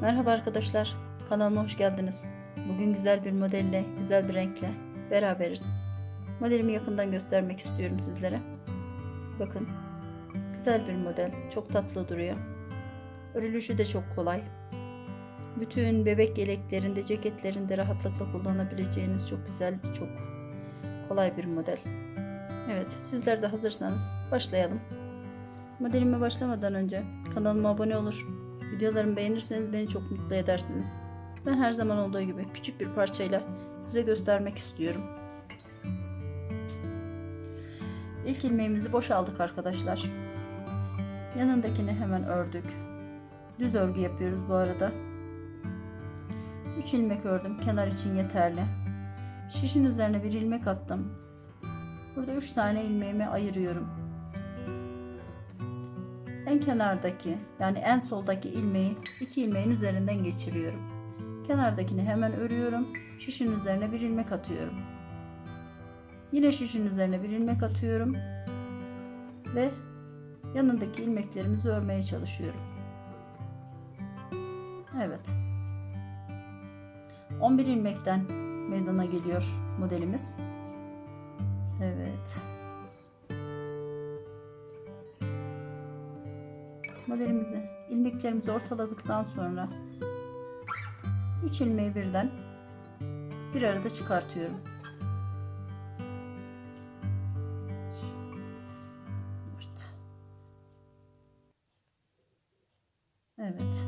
Merhaba arkadaşlar, kanalıma hoş geldiniz. Bugün güzel bir modelle, güzel bir renkle beraberiz. Modelimi yakından göstermek istiyorum sizlere. Bakın, güzel bir model, çok tatlı duruyor. Örülüşü de çok kolay. Bütün bebek yeleklerinde, ceketlerinde rahatlıkla kullanabileceğiniz çok güzel, çok kolay bir model. Evet, sizler de hazırsanız başlayalım. Modelime başlamadan önce kanalıma abone olur, videolarımı beğenirseniz beni çok mutlu edersiniz. Ben her zaman olduğu gibi küçük bir parçayla size göstermek istiyorum. İlk ilmeğimizi boşaldık arkadaşlar. Yanındakini hemen ördük. Düz örgü yapıyoruz bu arada. 3 ilmek ördüm. Kenar için yeterli. Şişin üzerine bir ilmek attım. Burada 3 tane ilmeğimi ayırıyorum. En kenardaki, yani en soldaki ilmeği 2 ilmeğin üzerinden geçiriyorum. Kenardakini hemen örüyorum. Şişin üzerine bir ilmek atıyorum. Yine şişin üzerine bir ilmek atıyorum ve yanındaki ilmeklerimizi örmeye çalışıyorum. Evet. 11 ilmekten meydana geliyor modelimiz. Evet. Modelimizi, ilmeklerimizi ortaladıktan sonra 3 ilmeği birden bir arada çıkartıyorum. Evet.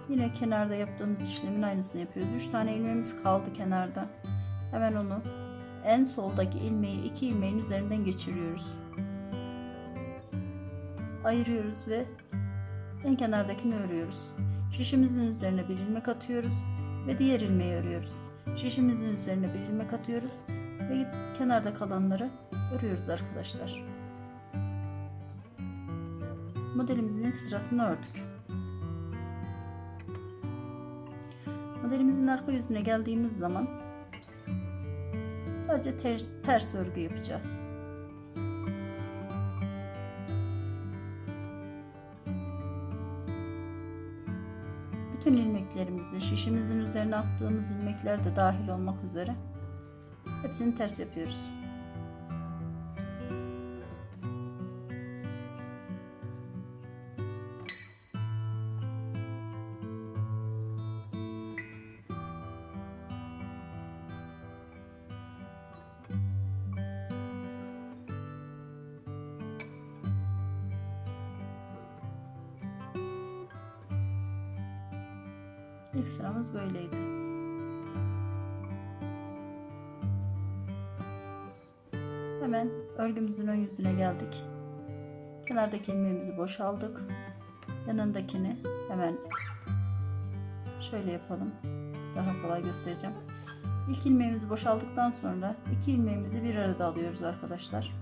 Yine kenarda yaptığımız işlemin aynısını yapıyoruz. 3 tane ilmeğimiz kaldı kenarda. Hemen onu en soldaki ilmeği 2 ilmeğin üzerinden geçiriyoruz. Ayırıyoruz ve en kenardakini örüyoruz. Şişimizin üzerine bir ilmek atıyoruz ve diğer ilmeği örüyoruz. Şişimizin üzerine bir ilmek atıyoruz ve kenarda kalanları örüyoruz arkadaşlar. Modelimizin ilk sırasını ördük. Modelimizin arka yüzüne geldiğimiz zaman sadece ters örgü yapacağız. Bütün ilmeklerimizi, şişimizin üzerine attığımız ilmekler de dahil olmak üzere hepsini ters yapıyoruz. İlk sıramız böyleydi. Hemen örgümüzün ön yüzüne geldik. Kenardaki ilmeğimizi boşaldık. Yanındakini hemen şöyle yapalım. Daha kolay göstereceğim. İlk ilmeğimizi boşaldıktan sonra 2 ilmeğimizi bir arada alıyoruz arkadaşlar.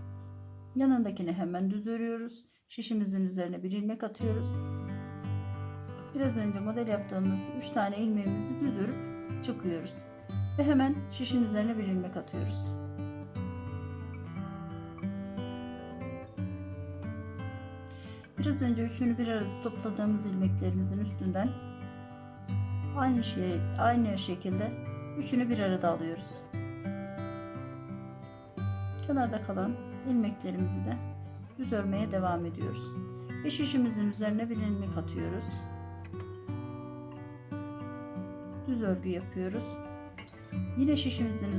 Yanındakini hemen düz örüyoruz. Şişimizin üzerine bir ilmek atıyoruz. Biraz önce model yaptığımız 3 tane ilmeğimizi düz örüp çıkıyoruz. Ve hemen şişin üzerine bir ilmek atıyoruz. Biraz önce üçünü bir arada topladığımız ilmeklerimizin üstünden aynı şekilde üçünü bir arada alıyoruz. Kenarda kalan ilmeklerimizi de düz örmeye devam ediyoruz. Ve şişimizin üzerine bir ilmek atıyoruz. Düz örgü yapıyoruz. Yine şişimizin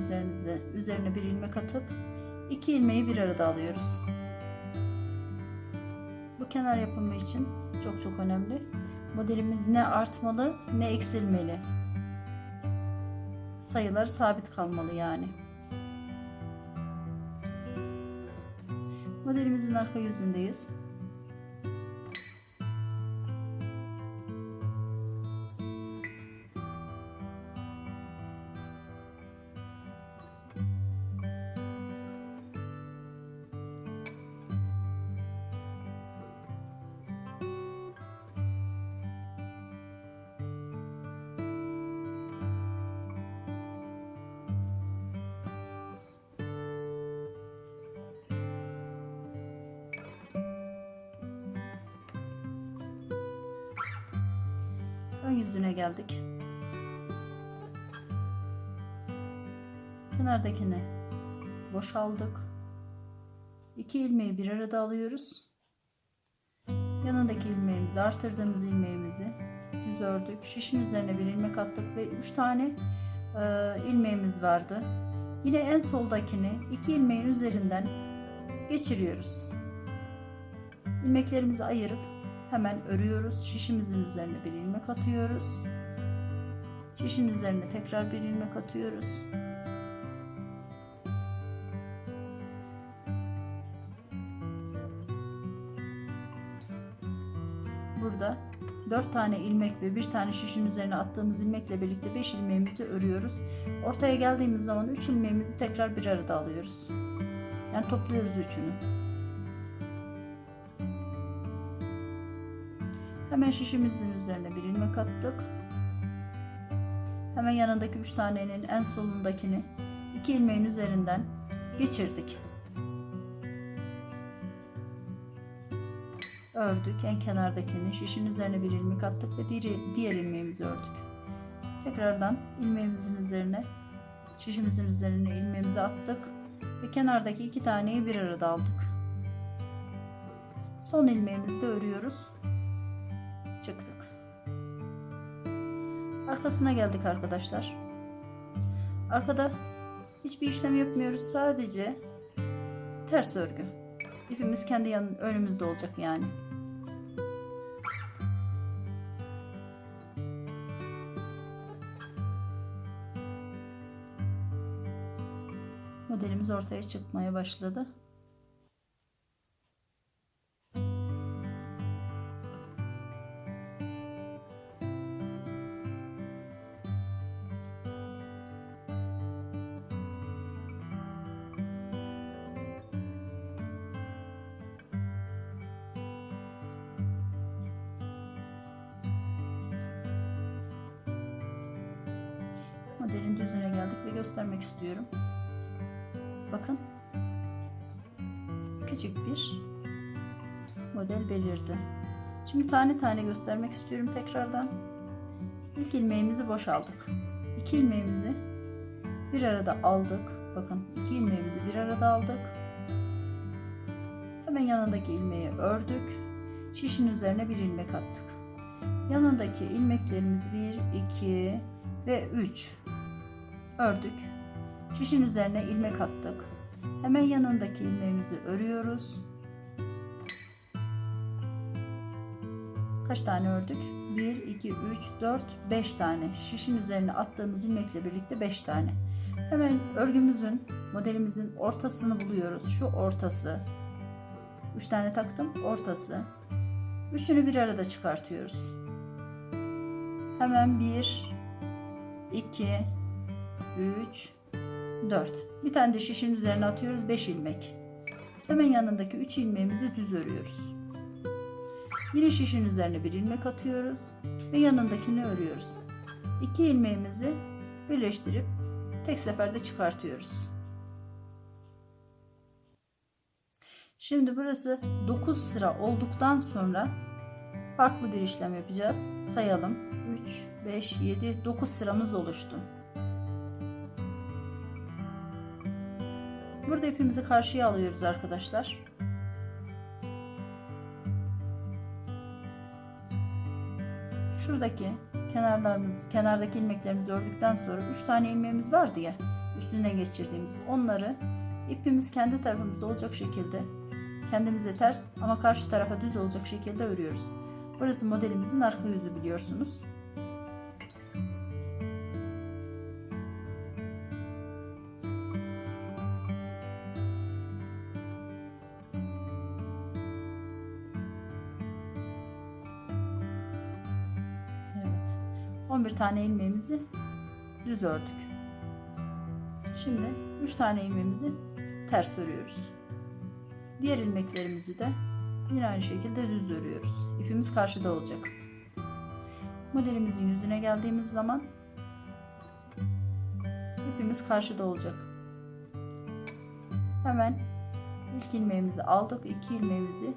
üzerine bir ilmek atıp 2 ilmeği bir arada alıyoruz. Bu kenar yapımı için çok önemli. Modelimiz ne artmalı ne eksilmeli. Sayılar sabit kalmalı yani. Modelimizin arka yüzündeyiz. ön yüzüne geldik. Kenardakini boşaldık. 2 ilmeği bir arada alıyoruz. Yanındaki ilmeğimizi, artırdığımız ilmeğimizi düz ördük. Şişin üzerine bir ilmek attık ve 3 tane ilmeğimiz vardı. Yine en soldakini 2 ilmeğin üzerinden geçiriyoruz. İlmeklerimizi ayırıp hemen örüyoruz. Şişimizin üzerine bir ilmek atıyoruz. Şişin üzerine tekrar bir ilmek atıyoruz. Burada 4 tane ilmek ve 1 tane şişin üzerine attığımız ilmekle birlikte 5 ilmeğimizi örüyoruz. Ortaya geldiğimiz zaman 3 ilmeğimizi tekrar bir arada alıyoruz. Yani topluyoruz üçünü. Hemen şişimizin üzerine bir ilmek attık. Hemen yanındaki 3 tanenin en solundakini 2 ilmeğin üzerinden geçirdik. Ördük. En kenardakini şişin üzerine bir ilmek attık ve diğer ilmeğimizi ördük. Tekrardan ilmeğimizin üzerine, şişimizin üzerine ilmeğimizi attık ve kenardaki 2 taneyi bir arada aldık. Son ilmeğimizi de örüyoruz. Çıktık. Arkasına geldik arkadaşlar. Arkada hiçbir işlem yapmıyoruz. Sadece ters örgü. İpimiz kendi önümüzde olacak yani. Modelimiz ortaya çıkmaya başladı. Modelin düzüne geldik ve göstermek istiyorum. Bakın. Küçük bir model belirdi. Şimdi tane tane göstermek istiyorum tekrardan. İlk ilmeğimizi boşaldık. 2 ilmeğimizi bir arada aldık. Bakın 2 ilmeğimizi bir arada aldık. Hemen yanındaki ilmeği ördük. Şişin üzerine bir ilmek attık. Yanındaki ilmeklerimiz 1, 2 ve 3 ördük. Şişin üzerine ilmek attık. Hemen yanındaki ilmeğimizi örüyoruz. Kaç tane ördük? 1, 2, 3, 4, 5 tane. Şişin üzerine attığımız ilmekle birlikte 5 tane. Hemen örgümüzün, modelimizin ortasını buluyoruz. Şu ortası. 3 tane taktım. Ortası. Üçünü bir arada çıkartıyoruz. Hemen 1, 2, 3, 4. Bir tane de şişin üzerine atıyoruz. 5 ilmek. Hemen yanındaki 3 ilmeğimizi düz örüyoruz. Yine şişin üzerine bir ilmek atıyoruz ve yanındakini örüyoruz. 2 ilmeğimizi birleştirip tek seferde çıkartıyoruz. Şimdi burası 9 sıra olduktan sonra farklı bir işlem yapacağız. Sayalım. 3, 5, 7, 9 sıramız oluştu. Burada ipimizi karşıya alıyoruz arkadaşlar. Şuradaki kenardaki ilmeklerimizi ördükten sonra 3 tane ilmeğimiz vardı ya, üstünden geçirdiğimiz, onları ipimiz kendi tarafımızda olacak şekilde, kendimize ters ama karşı tarafa düz olacak şekilde örüyoruz. Burası modelimizin arka yüzü, biliyorsunuz. Evet. 11 tane ilmeğimizi düz ördük. Şimdi 3 tane ilmeğimizi ters örüyoruz. Diğer ilmeklerimizi de yine aynı şekilde düz örüyoruz. İpimiz karşıda olacak. Modelimizin yüzüne geldiğimiz zaman ipimiz karşıda olacak. Hemen ilk ilmeğimizi aldık. 2 ilmeğimizi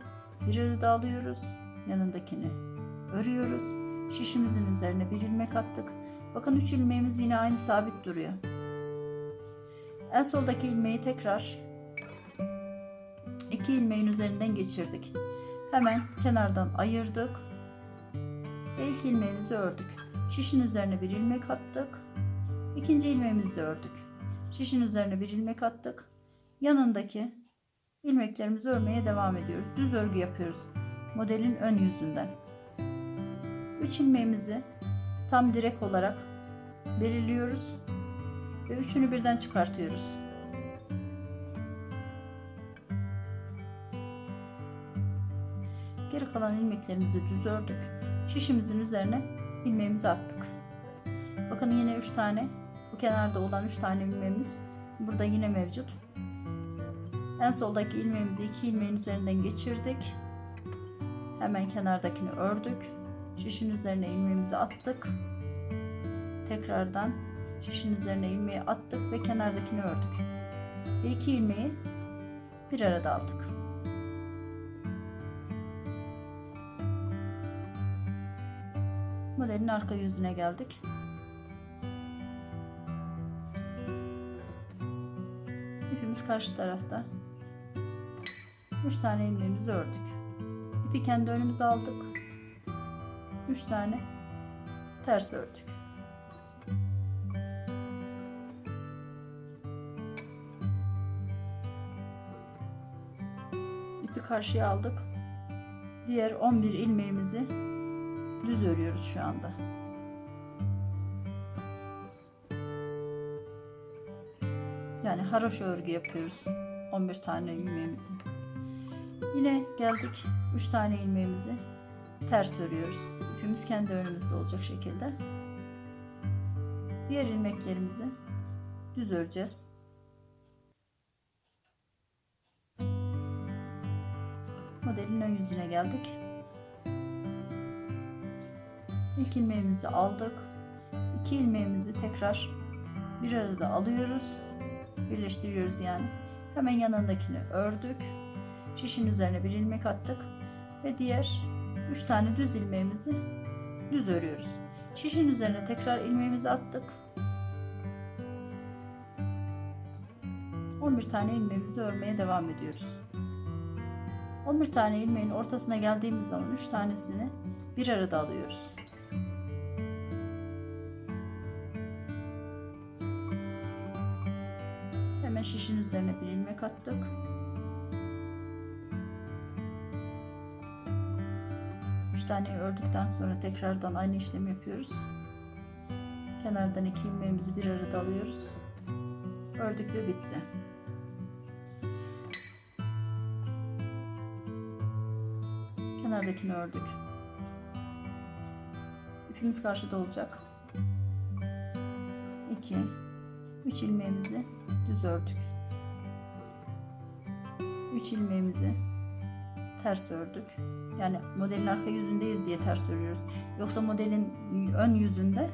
bir arada alıyoruz. Yanındakini örüyoruz. Şişimizin üzerine bir ilmek attık. Bakın 3 ilmeğimiz yine aynı sabit duruyor. En soldaki ilmeği tekrar 2 ilmeğin üzerinden geçirdik. Hemen kenardan ayırdık ve ilk ilmeğimizi ördük. Şişin üzerine bir ilmek attık. İkinci ilmeğimizi de ördük. Şişin üzerine bir ilmek attık. Yanındaki ilmeklerimizi örmeye devam ediyoruz. Düz örgü yapıyoruz modelin ön yüzünden. 3 ilmeğimizi tam direk olarak belirliyoruz ve üçünü birden çıkartıyoruz. Geri kalan ilmeklerimizi düz ördük. Şişimizin üzerine ilmeğimizi attık. Bakın yine 3 tane, bu kenarda olan 3 tane ilmeğimiz burada yine mevcut. En soldaki ilmeğimizi 2 ilmeğin üzerinden geçirdik. Hemen kenardakini ördük. Şişin üzerine ilmeğimizi attık. Tekrardan şişin üzerine ilmeği attık ve kenardakini ördük. Ve 2 ilmeği bir arada aldık. Modelin arka yüzüne geldik. İpimiz karşı tarafta. 3 tane ilmeğimizi ördük. İpi kendi önümüze aldık. 3 tane ters ördük. İpi karşıya aldık. Diğer 11 ilmeğimizi düz örüyoruz şu anda. Yani haroşa örgü yapıyoruz 11 tane ilmeğimizi. Yine geldik 3 tane ilmeğimizi ters örüyoruz. İpimiz kendi önümüzde olacak şekilde. Diğer ilmeklerimizi düz öreceğiz. Modelin ön yüzüne geldik. İlk ilmeğimizi aldık. 2 ilmeğimizi tekrar bir arada alıyoruz. Birleştiriyoruz yani. Hemen yanındakini ördük. Şişin üzerine bir ilmek attık ve diğer 3 tane düz ilmeğimizi düz örüyoruz. Şişin üzerine tekrar ilmeğimizi attık. 11 tane ilmeğimizi örmeye devam ediyoruz. 11 tane ilmeğin ortasına geldiğimiz zaman 3 tanesini bir arada alıyoruz. Hemen şişin üzerine bir ilmek attık. Taneyi ördükten sonra tekrardan aynı işlemi yapıyoruz. Kenardan 2 ilmeğimizi bir arada alıyoruz. Ördük ve bitti. Kenardakini ördük. İpimiz karşıda olacak. 2 3 ilmeğimizi düz ördük. 3 ilmeğimizi ters ördük. Yani modelin arka yüzündeyiz diye ters örüyoruz. Yoksa modelin ön yüzünde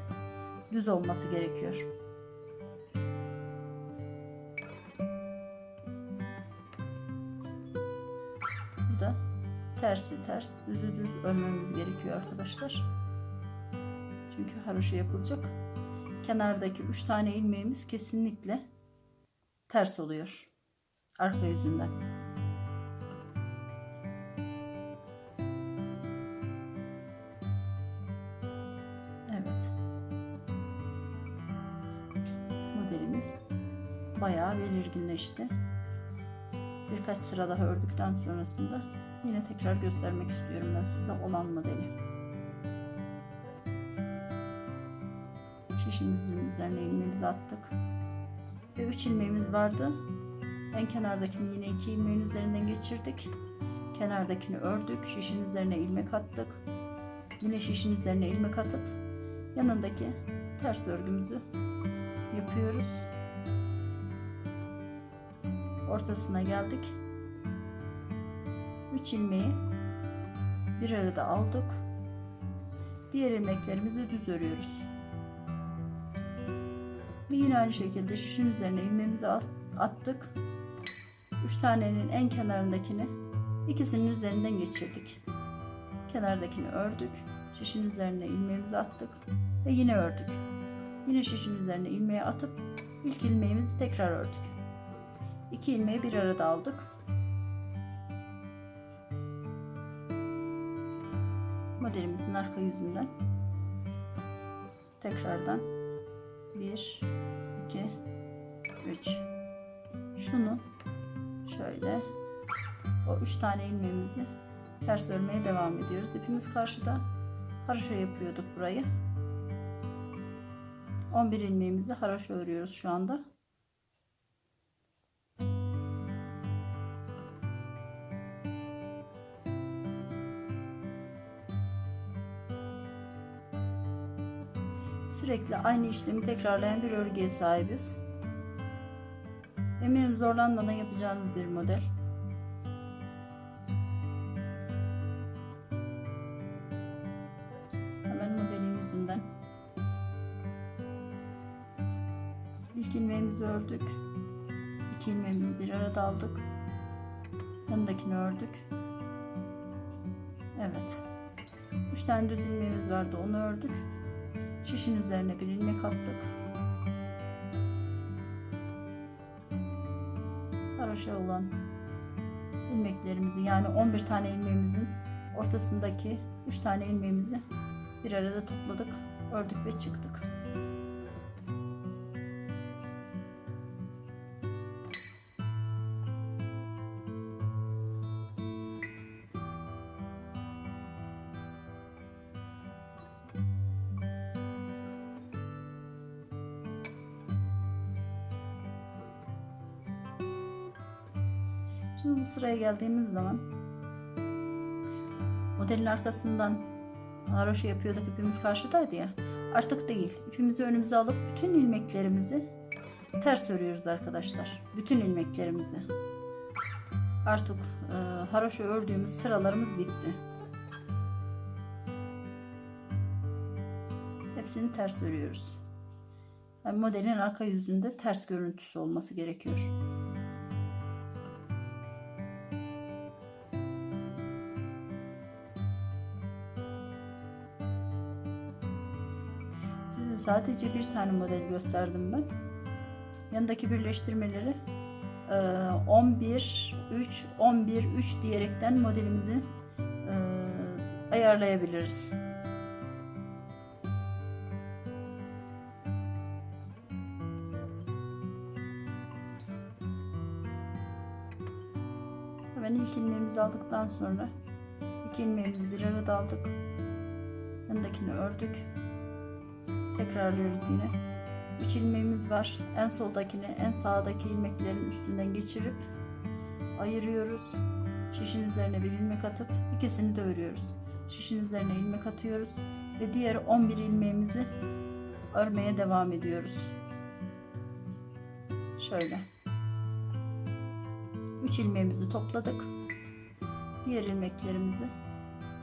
düz olması gerekiyor. Burada tersi ters, düzü düz örmemiz gerekiyor arkadaşlar. Çünkü haroşa yapılacak. Kenardaki 3 tane ilmeğimiz kesinlikle ters oluyor arka yüzünden. Modelimiz bayağı belirginleşti. Birkaç sıra daha ördükten sonrasında yine tekrar göstermek istiyorum ben size olan modeli. Şişimizin üzerine ilmeğimizi attık ve 3 ilmeğimiz vardı. En kenardakini yine 2 ilmeğin üzerinden geçirdik. Kenardakini ördük. Şişin üzerine ilmek attık. Yine şişin üzerine ilmek atıp yanındaki ters örgümüzü yapıyoruz. Ortasına geldik. 3 ilmeği bir arada aldık. Diğer ilmeklerimizi düz örüyoruz. Ve yine aynı şekilde şişin üzerine ilmeğimizi attık. 3 tanenin en kenarındakini ikisinin üzerinden geçirdik. Kenardakini ördük. Şişin üzerine ilmeğimizi attık ve yine ördük. Yine şişin üzerine ilmeği atıp ilk ilmeğimizi tekrar ördük. 2 ilmeği bir arada aldık. Modelimizin arka yüzünden tekrardan 1 2 3 şunu şöyle o 3 tane ilmeğimizi ters örmeye devam ediyoruz. İpimiz karşıda. Haroşa yapıyorduk burayı. 11 ilmeğimizi haroşa örüyoruz şu anda. Sürekli aynı işlemi tekrarlayan bir örgüye sahibiz. Eminim zorlanmadan yapacağınız bir model. Hemen modelin yüzünden ilk ilmeğimizi ördük. 2 ilmeğimizi bir arada aldık. Yanındakini ördük. Evet. 3 tane düz ilmeğimiz vardı, onu ördük. Şişin üzerine bir ilmek attık. Haroşa olan ilmeklerimizi, yani 11 tane ilmeğimizin ortasındaki 3 tane ilmeğimizi bir arada topladık, ördük ve çıktık. Şimdi bu sıraya geldiğimiz zaman modelin arkasından haroşa yapıyorduk, ipimiz karşıdaydı ya, artık değil, ipimizi önümüze alıp bütün ilmeklerimizi ters örüyoruz arkadaşlar. Bütün ilmeklerimizi artık haroşa ördüğümüz sıralarımız bitti. Hepsini ters örüyoruz. Yani modelin arka yüzünde ters görüntüsü olması gerekiyor. Size sadece bir tane model gösterdim ben. Yanındaki birleştirmeleri 11 3 11 3 diyerekten modelimizi ayarlayabiliriz. Hemen ilk ilmeğimizi aldıktan sonra 2 ilmeğimizi bir arada aldık. Yanındakini ördük. Tekrarlıyoruz yine. 3 ilmeğimiz var. En soldakini en sağdaki ilmeklerin üstünden geçirip ayırıyoruz. Şişin üzerine bir ilmek atıp ikisini de örüyoruz. Şişin üzerine ilmek atıyoruz ve diğer 11 ilmeğimizi örmeye devam ediyoruz. Şöyle. 3 ilmeğimizi topladık. Diğer ilmeklerimizi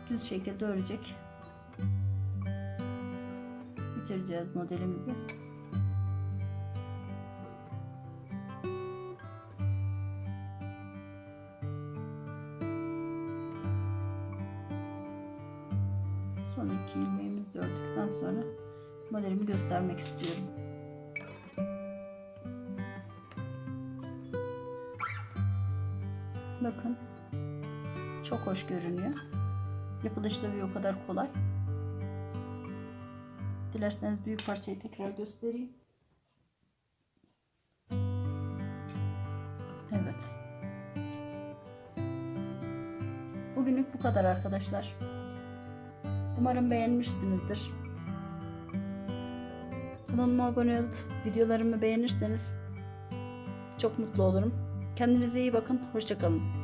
düz şekilde örecek. Bitireceğiz modelimizi. Son 2 ilmeğimizi ördükten sonra modelimi göstermek istiyorum. Bakın, çok hoş görünüyor. Yapılışı da bir o kadar kolay. Dilerseniz büyük parçayı tekrar göstereyim. Evet. Bugünlük bu kadar arkadaşlar. Umarım beğenmişsinizdir. Kanalıma abone olup videolarımı beğenirseniz çok mutlu olurum. Kendinize iyi bakın. Hoşça kalın.